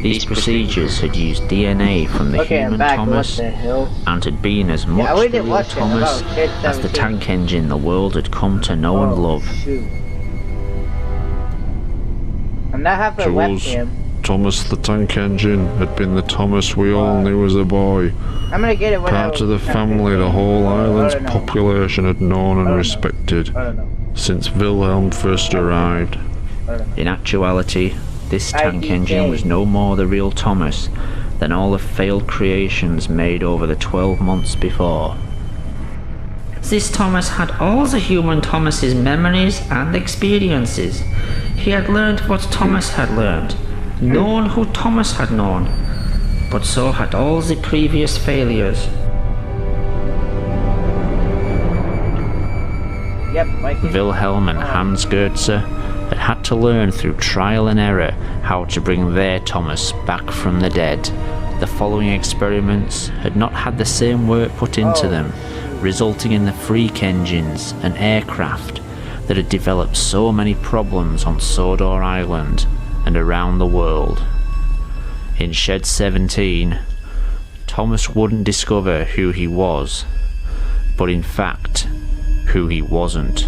These procedures had used DNA from the human Thomas and had been as much the real Thomas as the tank engine the world had come to know and love. To us, Thomas the tank engine had been the Thomas we all knew as a boy. Part of the family the whole island's population had known and respected since Wilhelm first arrived. In actuality, this tank engine was no more the real Thomas than all the failed creations made over the 12 months before. This Thomas had all the human Thomas's memories and experiences. He had learned what Thomas had learned, known who Thomas had known, but so had all the previous failures. Wilhelm and Hans Goetze had to learn through trial and error how to bring their Thomas back from the dead. The following experiments had not had the same work put into them, resulting in the freak engines and aircraft that had developed so many problems on Sodor Island and around the world. In Shed 17, Thomas wouldn't discover who he was, but in fact, who he wasn't.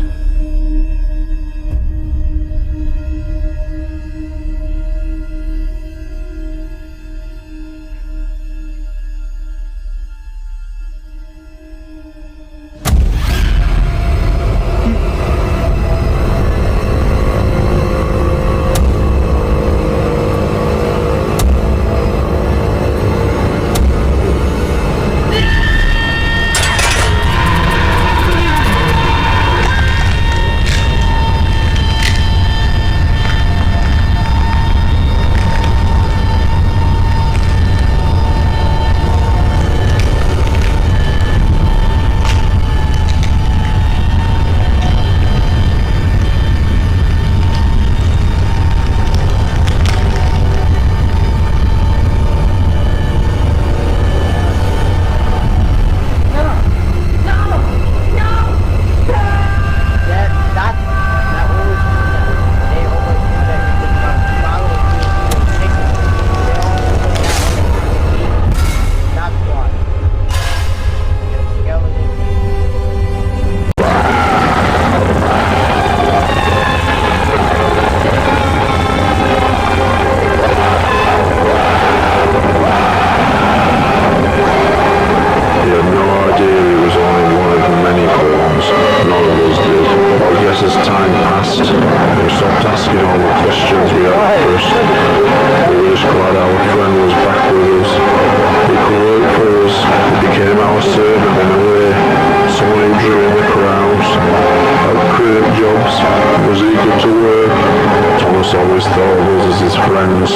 Always thought of us as his friends.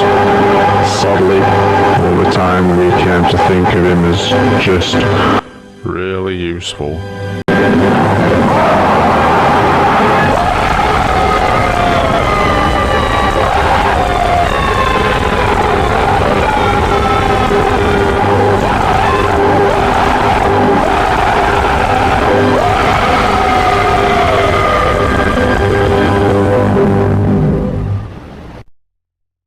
Sadly, over time we came to think of him as just really useful.